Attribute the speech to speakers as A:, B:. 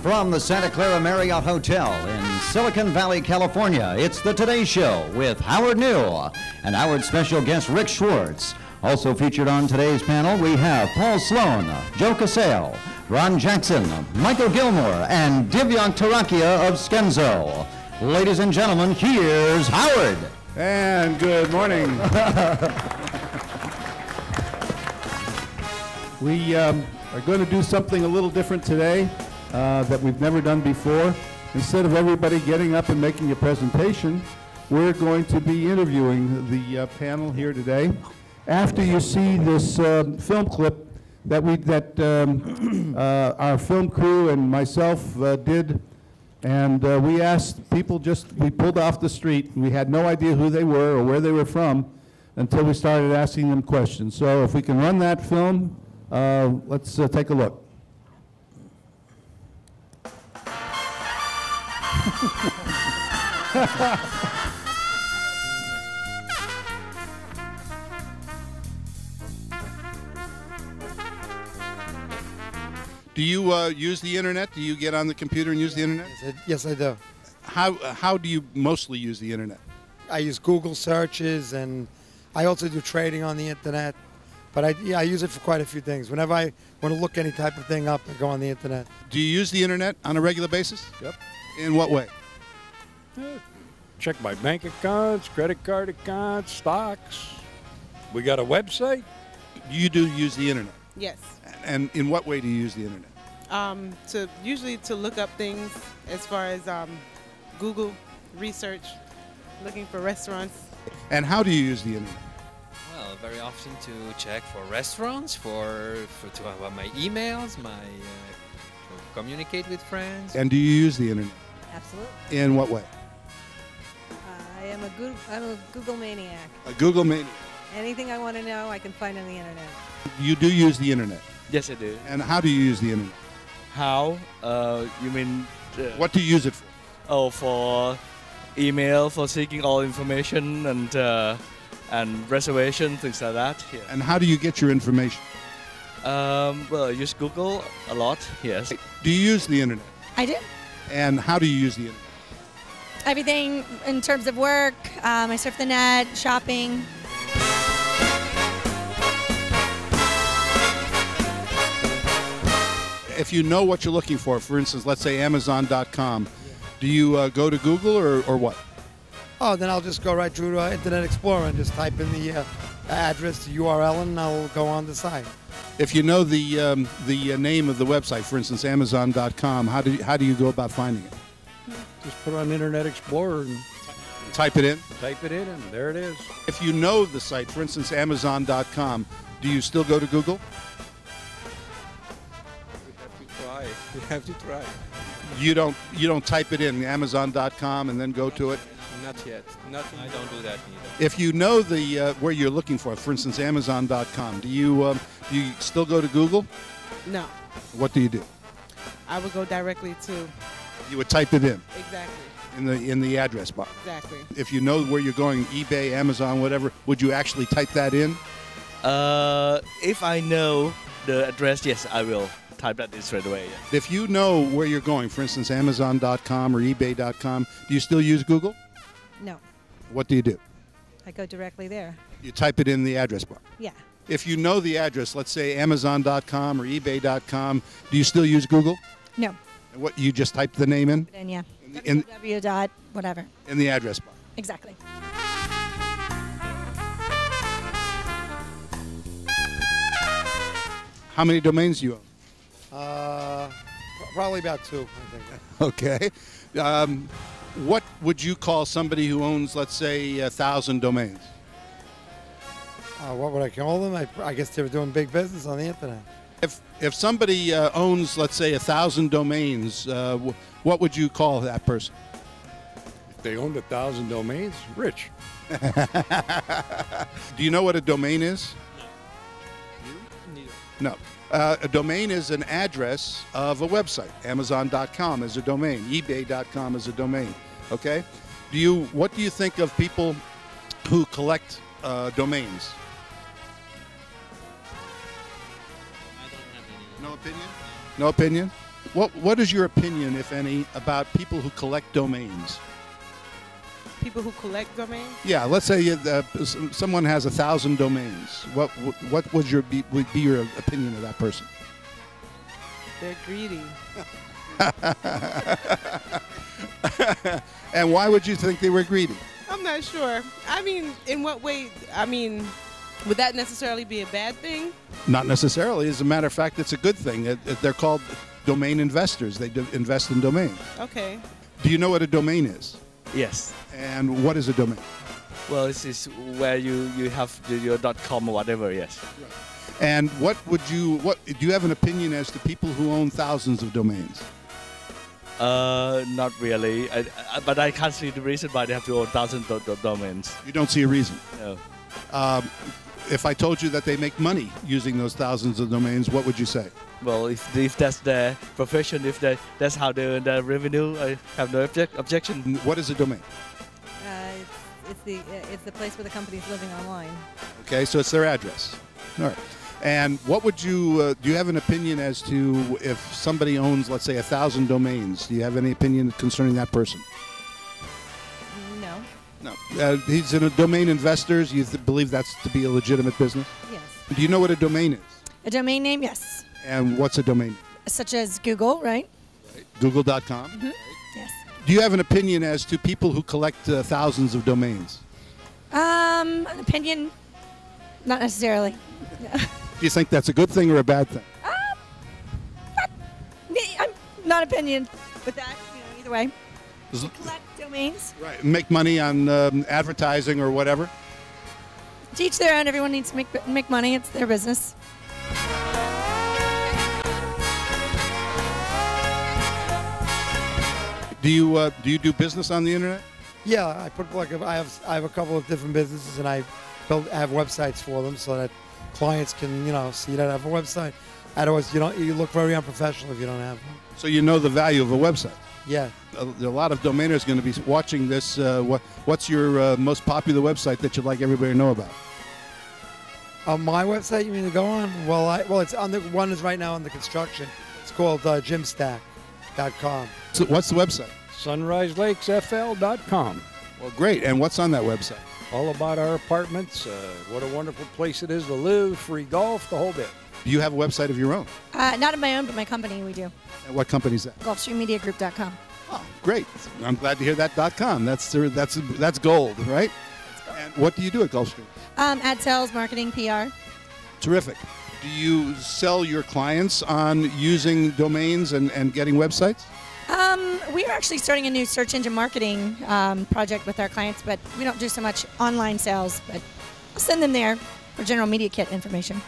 A: From the Santa Clara Marriott Hotel in Silicon Valley, California, it's the Today Show with Howard Newell and Howard's special guest, Rick Schwartz. Also featured on today's panel, we have Paul Sloan, Joe Casale, Ron Jackson, Michael Gilmore, and Divyank Tarakia of Skenzo. Ladies and gentlemen, here's Howard.
B: And good morning. We are going to do something a little different today that we've never done before. Instead of everybody getting up and making a presentation, we're going to be interviewing the panel here today. After you see this film clip that our film crew and myself did, and we asked people, we pulled off the street. We had no idea who they were or where they were from until we started asking them questions. So if we can run that film, let's take a look.
C: Do you use the internet? Do you get on the computer and use the internet?
D: Yes, I do.
C: How do you mostly use the internet?
D: I use Google searches, and I also do trading on the internet. But I use it for quite a few things. Whenever I want to look any type of thing up, I go on the internet.
C: Do you use the internet on a regular basis?
E: Yep.
C: In what way?
E: Check my bank accounts, credit card accounts, stocks. We got a website.
C: You do use the internet?
F: Yes.
C: And in what way do you use the internet?
F: Usually to look up things as far as Google research, looking for restaurants.
C: And how do you use the internet?
G: Well, very often to check for restaurants, to have my emails, to communicate with friends.
C: And do you use the internet?
H: Absolutely.
C: In what way?
H: I'm a Google maniac.
C: A Google maniac.
H: Anything I want to know, I can find on the internet.
C: You do use the internet?
G: Yes, I do.
C: And how do you use the internet?
G: How? You mean...
C: what do you use it for?
G: Oh, for email, for seeking all information and reservation, things like that. Yeah.
C: And how do you get your information?
G: Well, I use Google a lot, yes.
C: Do you use the internet?
I: I do.
C: And how do you use the internet?
I: Everything in terms of work, I surf the net, shopping.
C: If you know what you're looking for instance, let's say Amazon.com, do you go to Google or what?
D: Oh, then I'll just go right through Internet Explorer and just type in the address, the URL, and I'll go on the site.
C: If you know the name of the website, for instance, Amazon.com, how do you go about finding it?
E: Just put on Internet Explorer and
C: type it in?
E: Type it in, and there it is.
C: If you know the site, for instance, Amazon.com, do you still go to Google?
E: We have to try.
C: You don't type it in Amazon.com and then go to it?
G: Not yet. I don't do that either.
C: If you know the where you're looking for instance, Amazon.com, do you still go to Google?
F: No.
C: What do you do?
F: I would go directly to...
C: You would type it in?
F: Exactly.
C: In the address bar?
F: Exactly.
C: If you know where you're going, eBay, Amazon, whatever, would you actually type that in?
G: If I know the address, yes, I will type that in straight away. Yeah.
C: If you know where you're going, for instance, Amazon.com or eBay.com, do you still use Google?
I: No.
C: What do you do?
I: I go directly there.
C: You type it in the address bar?
I: Yeah.
C: If you know the address, let's say Amazon.com or eBay.com, do you still use Google?
I: No.
C: What, you just type the name in?
I: Then yeah. www dot whatever.
C: In the address bar?
I: Exactly.
C: How many domains do you own?
D: Probably about 2, I think.
C: Okay. What would you call somebody who owns, let's say, 1,000 domains?
D: What would I call them? I guess they were doing big business on the internet.
C: If somebody owns, let's say, 1,000 domains, what would you call that person?
E: If they owned 1,000 domains, rich.
C: Do you know what a domain is?
G: Neither.
C: No. A domain is an address of a website. Amazon.com is a domain. eBay.com is a domain. Okay? What do you think of people who collect domains?
G: I don't have any.
C: No opinion? No opinion? What is your opinion, if any, about people who collect domains?
F: People who collect domains?
C: Yeah, let's say someone has 1,000 domains. What would be your opinion of that person?
F: They're greedy.
C: And why would you think they were greedy?
F: I'm not sure. I mean, in what way? I mean, would that necessarily be a bad thing?
C: Not necessarily. As a matter of fact, it's a good thing. They're called domain investors. They invest in domains.
F: Okay.
C: Do you know what a domain is?
J: Yes.
C: And what is a domain?
J: Well, this is where you have your .com or whatever. Yes.
C: Right. And do you have an opinion as to people who own thousands of domains?
J: Not really. But I can't see the reason why they have to own thousands of domains.
C: You don't see a reason?
J: No.
C: If I told you that they make money using those thousands of domains, what would you say?
J: Well, if that's their profession, if that's how they earn their revenue, I have no objection.
C: What is a domain?
H: It's the place where the company's living online.
C: Okay, so it's their address. All right. And what would you do you have an opinion as to if somebody owns, let's say, 1,000 domains? Do you have any opinion concerning that person?
H: No.
C: No. He's in a domain investors. You believe that's to be a legitimate business?
H: Yes.
C: Do you know what a domain is?
I: A domain name, yes.
C: And what's a domain?
I: Such as Google, right?
C: Google.com?
I: Mm-hmm. Yes.
C: Do you have an opinion as to people who collect thousands of domains?
I: An opinion, not necessarily.
C: Do you think that's a good thing or a bad thing?
I: I'm not opinion with that, either way. Collect domains.
C: Right. Make money on advertising or whatever?
I: To each their own. Everyone needs to make money. It's their business.
C: Do you do business on the internet?
D: Yeah, I have a couple of different businesses, and I have websites for them so that clients can see that I have a website. Otherwise, you look very unprofessional if you don't have one.
C: So you know the value of a website.
D: Yeah.
C: A lot of domainers going to be watching this. What's your most popular website that you'd like everybody to know about?
D: On my website, you mean to go on? Well, it's on the one is right now under construction. It's called gymstack.com.
C: So what's the website?
E: SunriseLakesFL.com.
C: Well, great. And what's on that website?
E: All about our apartments, what a wonderful place it is to live, free golf, the whole bit.
C: Do you have a website of your own?
I: Not of my own, but my company, we do.
C: And what company is that?
I: GulfstreamMediaGroup.com.
C: Oh, great. I'm glad to hear that .com. That's gold, right? And what do you do at Gulfstream?
I: Ad sales, marketing, PR.
C: Terrific. Do you sell your clients on using domains and getting websites?
I: We are actually starting a new search engine marketing project with our clients, but we don't do so much online sales, but I'll send them there for general media kit information.